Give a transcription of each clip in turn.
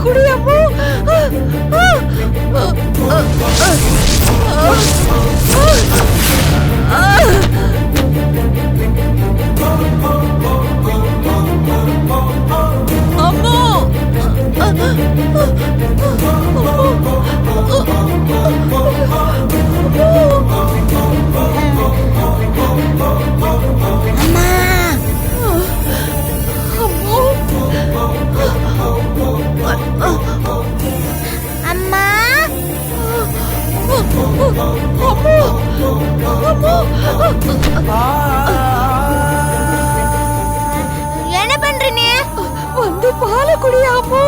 குடி அம்மா. என்ன பண்ற நீ? வந்து பால குடியாமோ.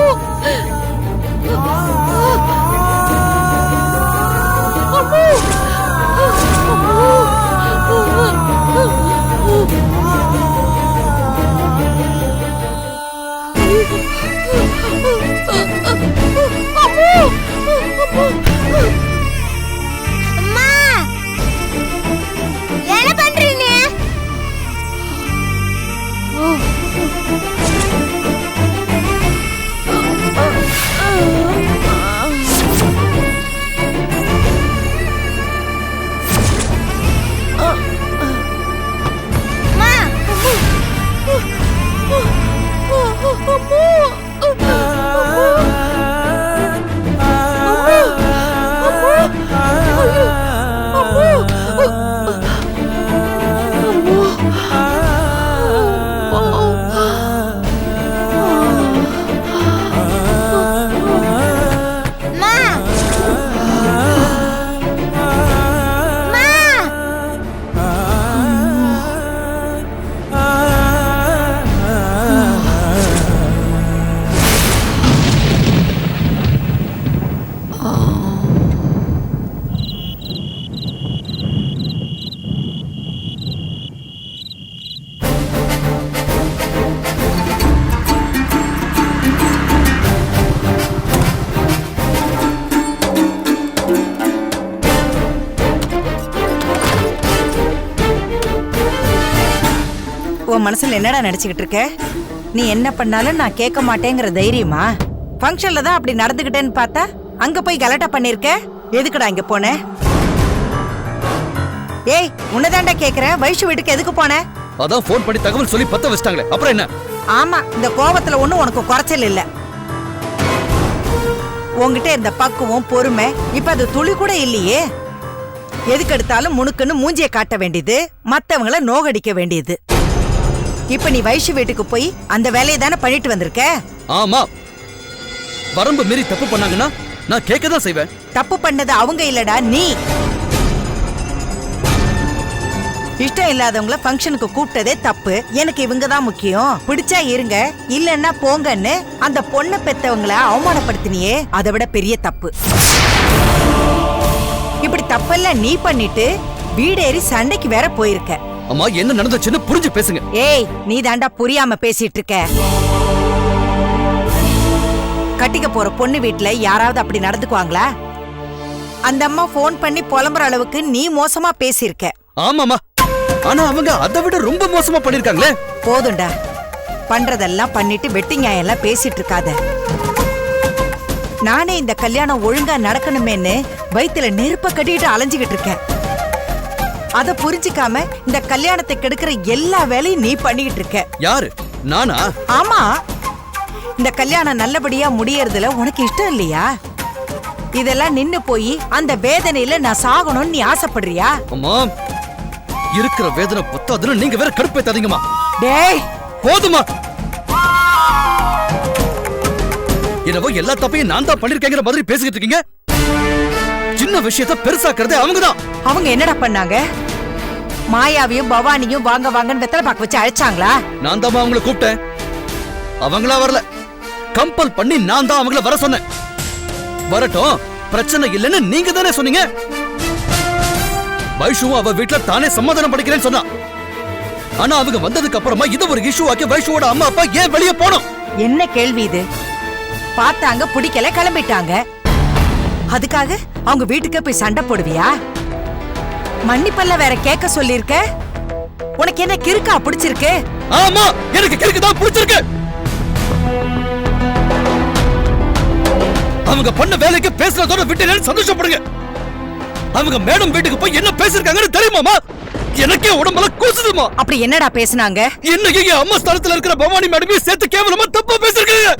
உன் மனசுல என்னடா நினைச்சுக்கிட்டு இருக்க? நீ என்ன பண்ணாலும் நான் கேட்க மாட்டேங்கிற தைரியமா? ஃபங்க்ஷன்ல தான் அப்படி நடந்துகிட்டேன்னு பார்த்தா அங்க போய் கலாட்டா பண்ணிருக்க. எதுக்குடா இங்க போன? ஏய், உன்னதாண்டா கேக்குறேன். வைஷு வீட்டுக்கு எதுக்கு போன? அதான் போன் பண்ணி தகவல் சொல்லி பத்த வச்சிட்டாங்களே, அப்புறம் என்ன? ஆமா, இந்த கோபத்துல ஒண்ணும் உனக்கு குறைச்சல் இல்ல. உன்கிட்ட இந்த பக்குவம் பொறுமை இப்ப அது துளி கூட இல்லையே. எதுக்கு எடுத்தாலும் முணுக்குன்னு மூஞ்சிய காட்ட வேண்டியது, மத்தவங்கள நோகடிக்க வேண்டியது. இப்ப நீ வைஷு வீட்டுக்கு போய் அந்த வேலையை தானே பண்ணிட்டு வந்திருக்க? ஆமா, வரம்பு மீறி தப்பு பண்ணாங்கன்னா நான் கேட்கதான் செய்வேன். தப்பு பண்ணது அவங்க இல்லடா, நீ. இஷ்டம் இல்லாதவங்கள ஃபங்க்ஷனுக்கு கூப்பிட்டதே தப்பு. எனக்கு இவங்க தான் முக்கியம், பிடிச்சா இருங்க இல்லன்னா போங்கன்னு அந்த பொண்ணு பெத்தவங்கள அவமானப்படுத்தினியே, அதை விட பெரிய தப்பு. இப்படி தப்பெல்லாம் நீ பண்ணிட்டு வீடேறி சண்டைக்கு வேற போயிருக்க. அம்மா, என்ன நடந்துச்சுன்னு புரிஞ்சு பேசுங்க. ஏய், நீ தாண்டா புரியாம பேசிட்டு இருக்க. கட்டிக்க போற பொண்ணு வீட்டுல யாராவது அப்படி நடந்துக்குவாங்களா? அந்த அம்மா போன் பண்ணி புலம்புற அளவுக்கு நீ மோசமா பேசியிருக்க. ஆமாமா, ஆனா அவங்க அதை விட ரொம்ப மோசமா பண்ணிருக்காங்களே. போதும்டா, பண்றதெல்லாம் பண்ணிட்டு வெட்டி நியாயம் எல்லாம் பேசிட்டு இருக்காத. நானே இந்த கல்யாணம் ஒழுங்கா நடக்கணுமேன்னு வயித்துல நெருப்ப கட்டிட்டு அலைஞ்சுகிட்டு இருக்கேன். அத புரிஞ்சுக்காம இந்த கல்யாணத்தை கெடுக்கிற எல்லா வேலையும் நீ பண்ணிக்கிட்டு இருக்க. யாரு? நானா? ஆமா, இந்த கல்யாணம் நல்லபடியா முடியறதுல உனக்கு இஷ்டம் இல்லையா? இதெல்லாம் நின்னு போய் அந்த வேதனையில நான் சாகணும்னு நீ ஆசைப்படுறியா? அம்மா, இருக்கிற வேதனை பத்தாதுன்னு நீங்க வேற கடுப்பேத்தாதீங்கம்மா. டேய், போதுமா? என்னவோ எல்லா தப்பையும் நான் தான் பண்ணிருக்கேங்கிற மாதிரி பேசிக்கிட்டு இருக்கீங்க. சின்ன விஷயத்தை பெருசாக்குறதே அவங்கதான். அவங்க என்னடா பண்ணாங்க? மாயாவையும் பவானியும் வாங்க வாங்கன்னு வெத்தலை பாக்க வச்சு அழைச்சாங்களா? நான் தான் அவங்கள கூப்பிட்டேன், அவங்களா வரல. கம்பல் பண்ணி நான் தான் அவங்கள வர சொன்னேன். வரட்டும், பிரச்சனை இல்லைன்னு நீங்க தானே சொன்னீங்க. வைஷுவும் அவ வீட்டுல தானே சமாதானம் படிக்கிறேன்னு சொன்னா. ஆனா அவங்க வந்ததுக்கு அப்புறமா இது ஒரு இஷ்யூ ஆக்கி வைஷுவோட அம்மா அப்பா ஏன் வெளியே போனோம்? என்ன கேள்வி இது? பார்த்தாங்க, பிடிக்கல, கிளம்பிட்டாங்க. அதுக்காக அவங்க வீட்டுக்கு போய் சண்டை போடுவியா? மன்னிப்பல்ல வேற கேட்க சொல்லிருக்க. உனக்கு என்ன கிறுக்கா பிடிச்சிருக்கு? ஆமா, எனக்கு கிறுக்கு தான் பிடிச்சிருக்கு. அவங்க பண்ண வேலைக்கு பேசுறதோட விட்டு சந்தோஷப்படுங்க. அவங்க மேடம் வீட்டுக்கு போய் என்ன பேசிருக்காங்கன்னு தெரியுமாமா? எனக்கே உடம்புல கூசுதுமா. அப்படி என்னடா பேசுனாங்க? இன்னைக்கு என் அம்மா ஸ்தலத்துல இருக்கிற பவானி மேடமையும் சேர்த்து கேவலமா தப்பா பேசிருக்காங்க.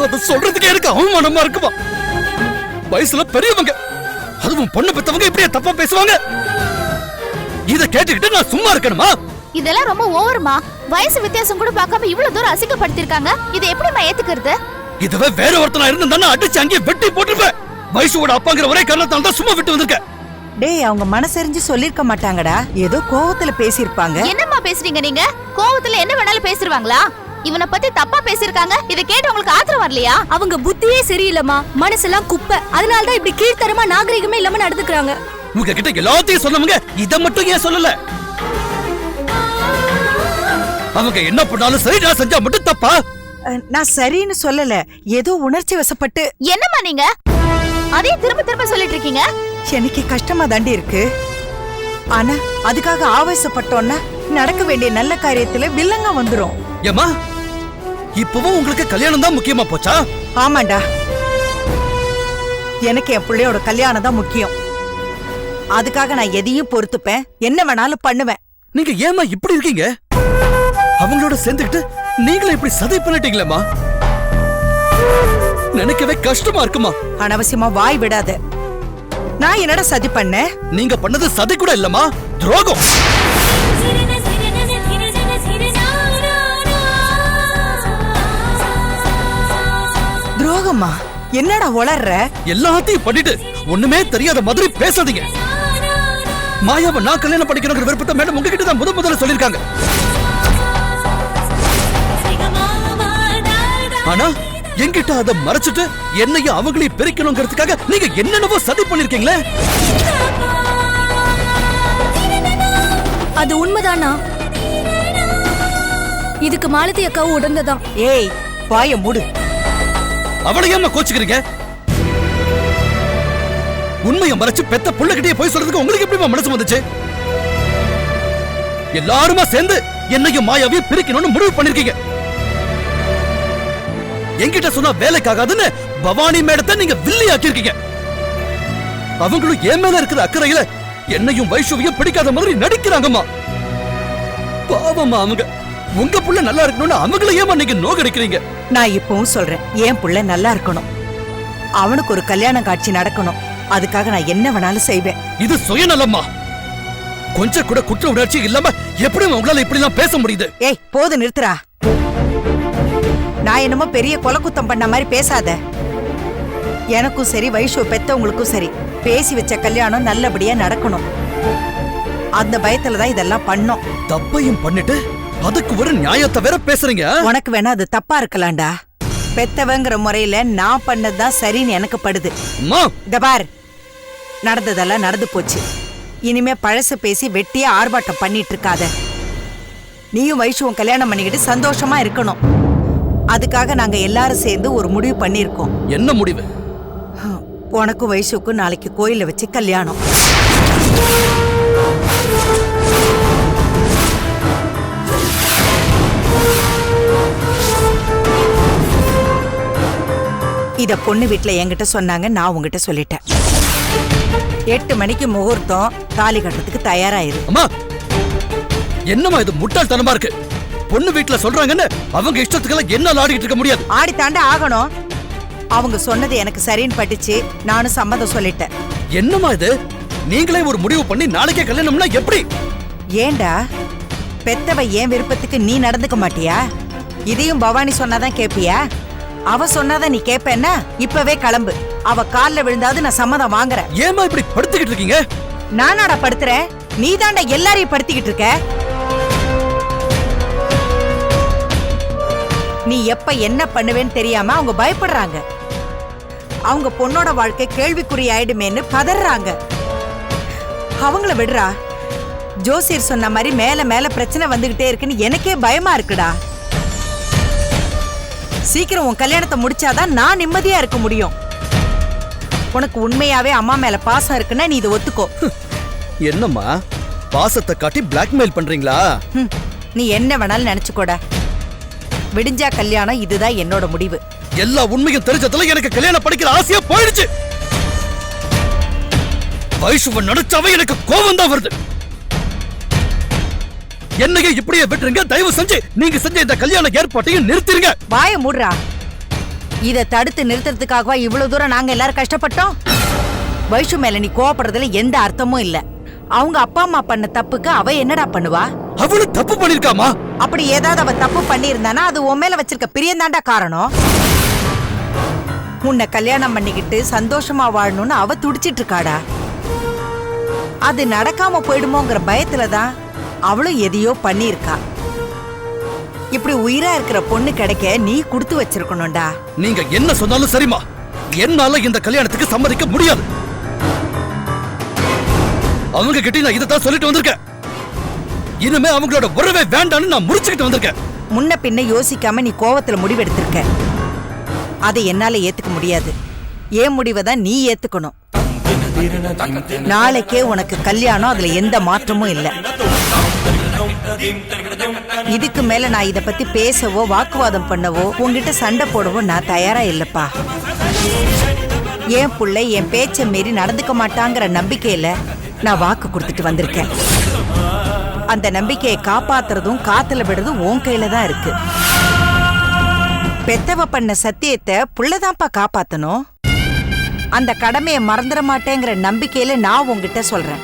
அத சொல்றதுக்கு எனக்கு அவமானமா இருக்குமா? வயசுல பெரியவங்க, அதுவும் பொண்ணு பெத்தவங்க இப்படியே தப்பா பேசுவாங்க? இத கேட்டுக்கிட்டு நான் சும்மா இருக்கணுமா? இதெல்லாம் ரொம்ப ஓவர்மா. வயசு வித்தியாசம் கூட பார்க்காம இவ்வளவு தூரம் அசிங்கப்படுத்திருக்காங்க. இதை எப்படிமா ஏத்துக்கிறது? இதுவே வேற ஒருத்தனா இருந்தா அடிச்சு அங்கேயே வெட்டி போட்டுருப்பேன். வயசோட அப்பாங்கிற ஒரே காரணத்தால தான் சும்மா விட்டு வந்திருக்கேன். டேய், அவங்க மனசறிஞ்சு சொல்லிருக்க மாட்டாங்கடா, ஏதோ கோவத்துல பேசிருப்பாங்க. என்னம்மா பேசுறீங்க நீங்க? கோவத்துல என்ன வேணாலும் பேசிருவாங்களா? இவனை பத்தி தப்பா பேசிருக்காங்க. இதை கேட்டு உங்களுக்கு ஆத்திரம் வரலையா? அவங்க புத்தியே சரியில்லம்மா, மனசெல்லாம் குப்பை. அதனாலதான் இப்படி கீழ்த்தரமா நாகரிகமே இல்லாம நடந்துக்கிறாங்க. உங்ககிட்ட எல்லாத்தையும் சொன்னவங்க இத மட்டும் ஏன் சொல்லல? அவங்க என்ன பண்ணாலும் சரி, நான் செஞ்சா மட்டும் தப்பா? நான் சரின்னு சொல்லல, ஏதோ உணர்ச்சி வசப்பட்டு. என்னம்மா நீங்க அதே திரும்ப திரும்ப சொல்லிட்டு இருக்கீங்க? எனக்கு கஷ்டமா தாண்டி இருக்கு. ஆனா அதுக்காக ஆவேசப்பட்டோன்னா நடக்க வேண்டிய நல்ல காரியத்துல வில்லங்க வந்துரும். ஏமா, இப்பவும் உங்களுக்கு கல்யாணம் தான் முக்கியமா போச்சா? ஆமாண்டா, எனக்கு என் பிள்ளையோட கல்யாணம் தான் முக்கியம். அதுக்காக நான் எதையும் பொறுத்துப்பேன், என்ன வேணாலும் பண்ணுவேன். நீங்க ஏமா இப்படி இருக்கீங்க? அவங்களோட சேர்ந்துக்கிட்டு நீங்களும் இப்படி சதை பண்ணிட்டீங்களேம்மா. நினைக்கவே கஷ்டமா இருக்குமா? அனாவசியமா வாய் விடாத. நான் என்னடா சதி பண்ணேன்? நீங்க பண்ணது சதி கூட இல்லம்மா, துரோகம். துரோகமா? என்னடா உளர்ற? எல்லாத்தையும் பண்ணிட்டு ஒண்ணுமே தெரியாத மாதிரி பேசாதீங்க. மாயாவை நான் கல்யாணம் படிக்கணுங்கிற விருப்பத்தை மேடம் உங்ககிட்ட தான் முதல்ல சொல்லிருக்காங்க. ஆனா என்கிட்ட அதை மறைச்சிட்டு என்னையும் அவங்களையும் பிரிக்கணுங்கிறதுக்காக நீங்க என்னென்னவோ சதி பண்ணிருக்கீங்களே. அது உண்மைதானா? இதுக்கு மாலதி அக்காவும் உடந்ததான். ஏய், வாய மூடு. அவளை ஏமா கோச்சுக்கிறீங்க? உண்மையை மறைச்சு பெத்த புள்ளகிட்டே போய் சொல்றதுக்கு உங்களுக்கு எப்படிமா மனசு வந்துச்சு? எல்லாருமா சேர்ந்து என்னையும் மாயாவையும் பிரிக்கணும்னு முடிவு பண்ணிருக்கீங்க. என்கிட்ட சொன்னா வேலைக்காகாதுன்னு பவானி மேடத்தை நீங்க வில்லி ஆக்கிருக்கீங்க. அவங்களும் என் மேல இருக்கிற அக்கறையில என்னையும் வைஷுவையும் பிடிக்காத மாதிரி நடிக்கிறாங்கம்மா. பாவமா அவங்க. உங்க புள்ள நல்லா இருக்கணும்னு அவங்கள ஏமா நீங்க நோக்கடிக்கிறீங்க? நான் இப்பவும் சொல்றேன், என் புள்ள நல்லா இருக்கணும், அவனுக்கு ஒரு கல்யாண காட்சி நடக்கணும். அதுக்காக நான் என்ன வேணாலும் செய்வேன். இது சுயநலம்மா. கொஞ்சம் கூட குற்ற உணர்ச்சி இல்லாம எப்படி உங்களால இப்படி எல்லாம் பேச முடியுது? ஏய், போது நிறுத்துறா. நான் என்னமோ பெரிய கொலை குத்தம் பண்ண மாதிரி பேசாத. எனக்கும் சரி, வைஷு பெத்தவங்களுக்கும் சரி, பேசி வச்ச கல்யாணம் நல்லபடியா நடக்கணும். அந்த பயத்துலதான் இதெல்லாம் பண்ணோம். தப்பையும் பண்ணிட்டு அதுக்கு ஒரு நியாயத்தை வேற பேசுறீங்க. உனக்கு வேணா அது தப்பா இருக்கலாம்டா. பெத்தவங்கிற முறையில நான் பண்ணதுதான் சரின்னு எனக்கு படுது. இந்த பார், நடந்ததெல்லாம் நடந்து போச்சு. இனிமே பழச பேசி வெட்டியே ஆர்ப்பாட்டம் பண்ணிட்டு இருக்காத. நீயும் வைஷுவும் கல்யாணம் பண்ணிக்கிட்டு சந்தோஷமா இருக்கணும். அதுக்காக நாங்க எல்லாரும் சேர்ந்து ஒரு முடிவு பண்ணிருக்கோம். என்ன முடிவு? உனக்கும் வைஷுக்கும் நாளைக்கு கோயில வச்சு கல்யாணம். இத பொண்ணு வீட்டுல என்கிட்ட சொன்னாங்க, நான் உங்ககிட்ட சொல்லிட்டேன். 8 மணிக்கு முகூர்த்தம், தாலி கட்டுறதுக்கு தயாராயிரு. அம்மா, என்னம்மா இது முட்டாள்தனமா இருக்கு? பொண்ணு வீட்டுல சொல்றாங்கன்னு அவங்க இஷ்டத்துக்கெல்லாம் என்ன ஆடிட்டு இருக்க முடியாது. ஆடி தாண்ட ஆகணும். அவங்க சொன்னது எனக்கு சரின்னு பட்டுச்சு, நானும் சம்மதம் சொல்லிட்டேன். என்னம்மா இது? நீங்களே ஒரு முடிவு பண்ணி நாளைக்கே கல்யாணம்னா எப்படி? ஏண்டா, பெத்தவ ஏன் விருப்பத்துக்கு நீ நடந்துக்க மாட்டியா? இதையும் பவானி சொன்னாதான் கேப்பியா? அவ சொன்னாதான் நீ கேப்பேன்னா இப்பவே கிளம்பு. அவ கால்ல விழுந்தாது நான் சம்மதம் வாங்குறேன். ஏமா இப்படி படுத்துக்கிட்டு இருக்கீங்க? நானாடா படுத்துறேன்? நீ தாண்டா எல்லாரையும் படுத்திக்கிட்டு இருக்க. நீ எப்ப என்ன பண்ணுவேன்னு தெரியாம அவங்க பயப்படுறாங்க. அவங்க பொண்ணோட வாழ்க்கை கேள்விக்குறி ஆயிடுமேன்னு பதறாங்க. அவங்கள விடுறா. ஜோசியர் சொன்ன மாதிரி மேல மேல பிரச்சனை வந்துகிட்டே இருக்குன்னு எனக்கே பயமா இருக்குடா. சீக்கிரம் உன் கல்யாணத்தை முடிச்சாதான் நான் நிம்மதியா இருக்க முடியும். உனக்கு உண்மையாவே அம்மா மேல பாசம் இருக்குன்னா நீ இதை ஒத்துக்கோ. என்னம்மா, பாசத்தை காட்டி பிளாக்மெயில் பண்றீங்களா? நீ என்ன வேணாலும் நினைச்சுக்கோடா. விடிஞ்சா கல்யாணம், இதுதான் என்னோட முடிவு. எல்லா உண்மையும் தெரிஞ்சதுல எனக்கு கல்யாணம் படிக்கிற ஆசையா போயிடுச்சு. வைஷுவ நினைச்சாவே எனக்கு கோபம் தான் வருது. என்னையே இப்படியே விட்டுருங்க. தயவு செஞ்சு நீங்க செஞ்ச இந்த கல்யாண ஏற்பாட்டையும் நிறுத்திருங்க. வாய மூடுறா. இத தடுத்து நிறுத்துறதுக்காகவா இவ்வளவு தூரம் நாங்க எல்லாரும் கஷ்டப்பட்டோம்? வைஷு மேல நீ கோவப்படுறதுல எந்த அர்த்தமும் இல்ல. அவங்க அப்பா அம்மா பண்ண தப்புக்கு அவ என்னடா பண்ணுவா? அவளு தப்பு பண்ணிருக்காமா? அப்படி ஏதாவது அவ தப்பு பண்ணிருந்தானா அது உன் மேல வச்சிருக்க பிரியந்தாண்டா காரணம். உன்னை கல்யாணம் பண்ணிக்கிட்டு சந்தோஷமா வாழணும்னு அவ துடிச்சிட்டு இருக்காடா. அது நடக்காம போயிடுமோங்கிற பயத்துலதான் அவளும் எதையோ பண்ணிருக்கா. இப்படி உயிரா இருக்கிற பொண்ணு கிடைக்க நீ கொடுத்து வச்சிருக்கணும்டா. நீங்க என்ன சொன்னாலும் சரிமா, என்னால இந்த கல்யாணத்துக்கு சம்மதிக்க முடியாது. அவங்க கிட்ட நான் இதைத்தான் சொல்லிட்டு வந்திருக்கேன். இனிமே அவங்களோட உறவே வேண்டான்னு நான் முடிச்சுக்கிட்டு வந்திருக்கேன். முன்ன பின்ன யோசிக்காம நீ கோவத்துல முடிவெடுத்திருக்க. அதை என்னால ஏத்துக்க முடியாது. ஏன் முடிவை தான் நீ ஏத்துக்கணும். நாளைக்கே உனக்கு கல்யாணம், அதுல எந்த மாற்றமும் இல்ல. இதுக்கு மேல நான் இத பத்தி பேசவோ வாக்குவாதம் பண்ணவோ உன்கிட்ட சண்டை போடவோ நான் தயாரா இல்லப்பா. என் புள்ள என் பேச்ச மீறி நடந்துக்க மாட்டாங்கிற நம்பிக்கையில நான் வாக்கு கொடுத்துட்டு வந்திருக்கேன். அந்த நம்பிக்கையை காப்பாத்துறதும் காத்துல விடுறதும் உன் கையில தான் இருக்கு. பெத்தவ பண்ண சத்தியத்தை புள்ளதான்ப்பா காப்பாத்தணும். அந்த கடமையை மறந்துட மாட்டேங்கிற நம்பிக்கையில நான் உன்கிட்ட சொல்றேன்.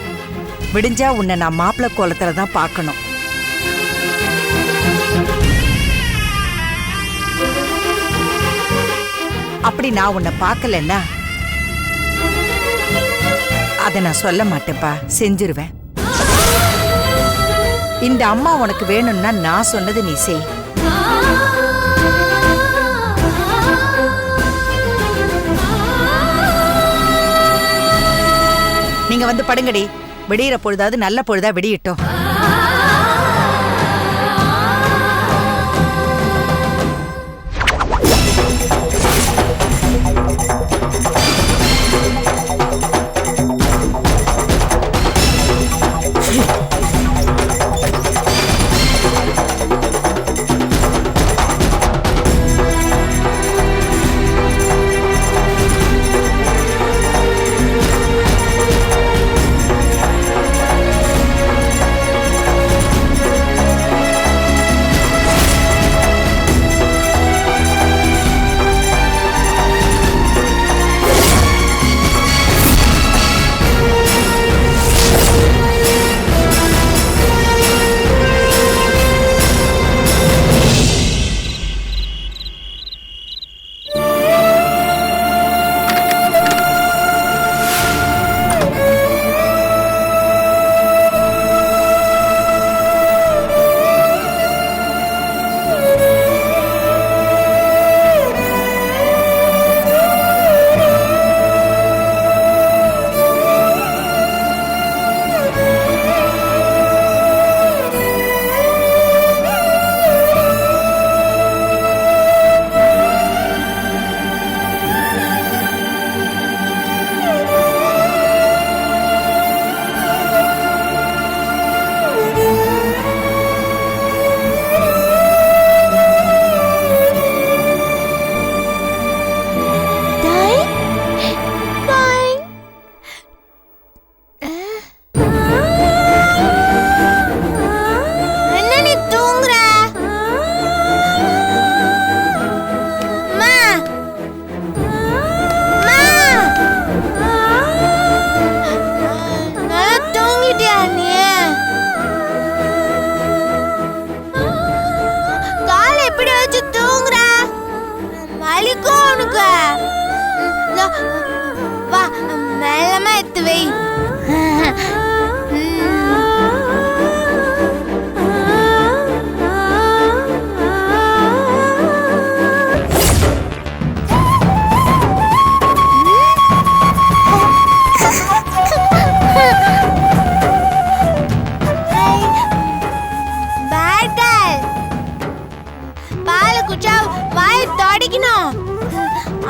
விடிஞ்சா உன்னை நான் மாப்பிள்ளை கோலத்துல தான் பார்க்கணும். அப்படி நான் உன்னை பார்க்கலன்னா அதை நான் சொல்ல மாட்டேன்ப்பா, செஞ்சிருவேன். இந்த அம்மா உனக்கு வேணும்னா நான் சொன்னது நீ செய். நீங்க வந்து படுங்கடி. விடியிற பொழுதாவது நல்ல பொழுதா விடியிட்டோம்.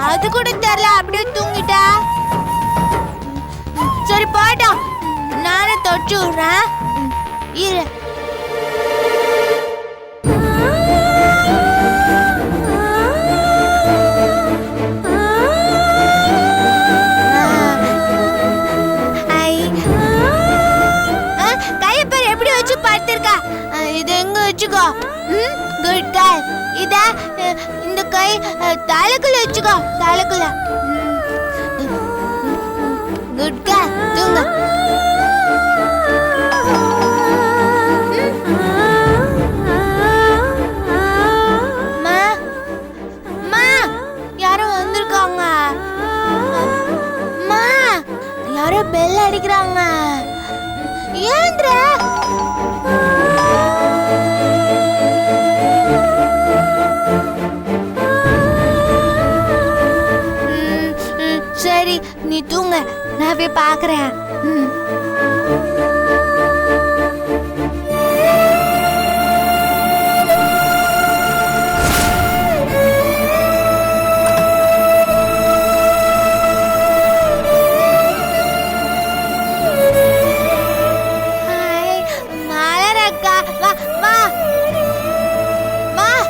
அது கூட தெரியல, அப்படியே தூங்கிட்டா. சரி போட்டோம், நானே தொட்டு விடுறேன். இரு. வச்சுக்கோ. Good girl. இத இந்த கை தலைக்குள்ள வச்சுக்கோ. தலைக்குள்ள. Good girl. தூங்க. மா மா யாரோ வந்திருக்காங்க. மா யாரோ பெல் அடிக்கிறாங்க. ஏந்திர. சரி நீ தூங்க, நான் போய் பாக்குறேன்.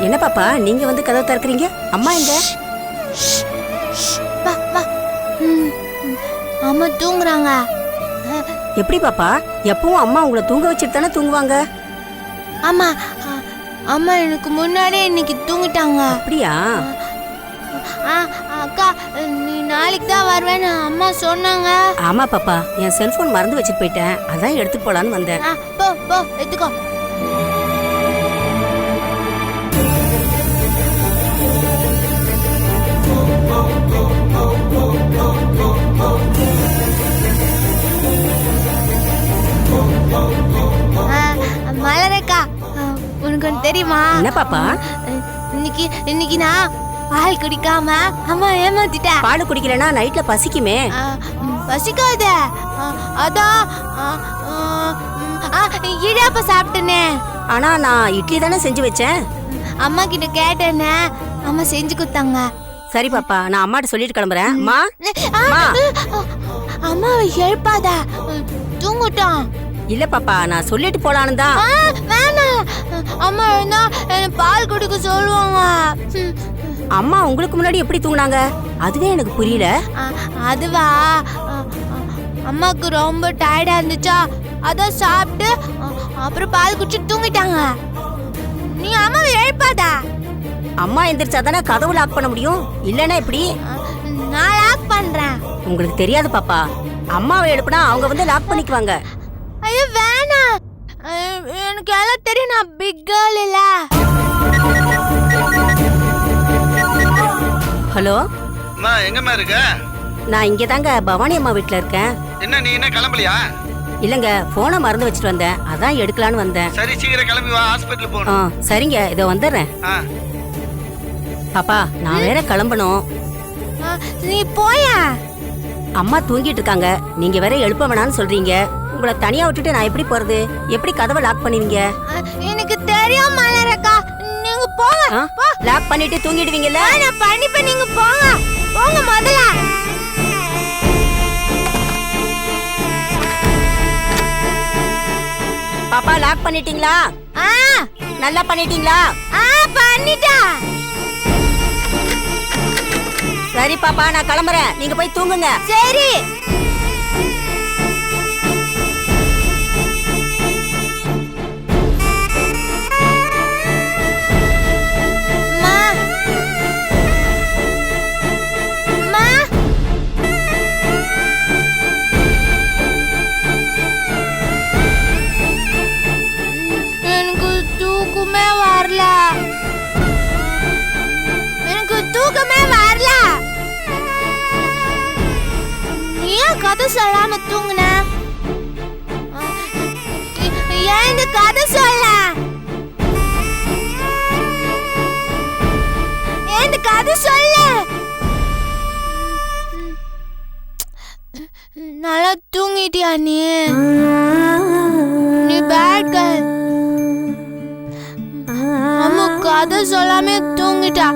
என்ன பாப்பா நீங்க வந்து கதவை திறக்கறீங்க? அம்மா எங்க? அம்மா தூங்குறாங்க. எப்படி பாப்பா? எப்பவும் அம்மா உங்களை தூங்க வச்சுட்டு தானே தூங்குவாங்க. ஆமா, அம்மா எனக்கு முன்னாடியே இன்னைக்கு தூங்கிட்டாங்க. அப்படியா? அக்கா நீ நாளைக்கு தான் வருவேன்னு அம்மா சொன்னாங்க. ஆமா பாப்பா, என் செல்போன் மறந்து வச்சுட்டு போயிட்டேன், அதான் எடுத்துட்டு போலான்னு வந்தேன். போ போ எடுத்துக்கோ. மலரக்கா உனக்கு ஒன்று தெரியுமா? என்ன பாப்பா? இன்னைக்கு நான் பால் குடிக்காம அம்மா ஏமாத்திட்டேன். பால் குடிக்கலனா நைட்ல பசிக்குமே. பசிக்காத, அதான் இடியாப்ப சாப்பிட்டேனே. ஆனா நான் இட்லி தானே செஞ்சு வச்சேன். அம்மா கிட்ட கேட்டேனே, அம்மா செஞ்சு கொடுத்தாங்க. சரி பாப்பா, நான் அம்மாட்ட சொல்லிட்டு கிளம்புறேன். அம்மா அம்மாவை எழுப்பாத, தூங்கட்டும். இல்ல பாப்பா, நான் சொல்லிட்டு போலான்னு தான். வேணாம், அம்மா எழுந்தா பால் குடிக்க சொல்லுவாங்க. அம்மா உங்களுக்கு முன்னாடி எப்படி தூங்குனாங்க? அதுவே எனக்கு புரியல. அதுவா, அம்மாக்கு ரொம்ப டயர்டா இருந்துச்சா, அதான் சாப்பிட்டு அப்புறம் பால் குடிச்சு தூங்கிட்டாங்க. நீ அம்மாவை எழுப்பாதா. அம்மா எந்திரிச்சா தானே கதவு லாக் பண்ண முடியும், இல்லன்னா எப்படி? நான் லாக் பண்றேன். உங்களுக்கு தெரியாது பாப்பா, அம்மாவை எழுப்புனா அவங்க வந்து லாக் பண்ணிக்குவாங்க. ஐயோ வேணாம், எனக்கு எல்லாம் தெரியும், நான் பிக் கேர்ள் இல்ல. ஹலோ அம்மா, எங்கம்மா இருக்க? நான் இங்க தாங்க பவானி அம்மா வீட்ல இருக்கேன். என்ன நீ என்ன கிளம்பலையா? இல்லங்க, போனை மறந்து வச்சுட்டு வந்தேன், அதான் எடுக்கலான்னு வந்தேன். சரி சீக்கிரம் கிளம்பி வா, ஹாஸ்பிடல் போகணும். சரிங்க, இதோ வந்துடுறேன். பாப்பா நான் வேற கிளம்பணும். நீ போயா. அம்மா தூங்கிட்டு இருக்காங்க, நீங்க வேற எழுப்ப வேணான்னு சொல்றீங்க. உங்களை தனியா விட்டுட்டு நான் எப்படி போறது? எப்படி கதவை லாக் பண்ணுவீங்க? எனக்கு தெரியும் மலரக்கா, நீங்க போங்க. லாக் பண்ணிட்டு தூங்கிடுவீங்கல்ல? நான் பண்ணிப்பேன், நீங்க போங்க போங்க முதல்ல. பாப்பா லாக் பண்ணிட்டீங்களா? நல்லா பண்ணிட்டீங்களா? பண்ணிட்டா. சரி பாப்பா, நான் கிளம்புறேன், நீங்க போய் தூங்குங்க. சரி. எனக்கு தூக்கமே வரல. ஏன் கதை சொல்லாம தூங்குன? ஏன் இந்த கதை சொல்ல? ஏன் இந்த கதை சொல்ல? நல்லா தூங்கிட்டியா நீ? நீ பேட் கேர்ள். அம்மா கதை சொல்லாம தூங்கிட்டா.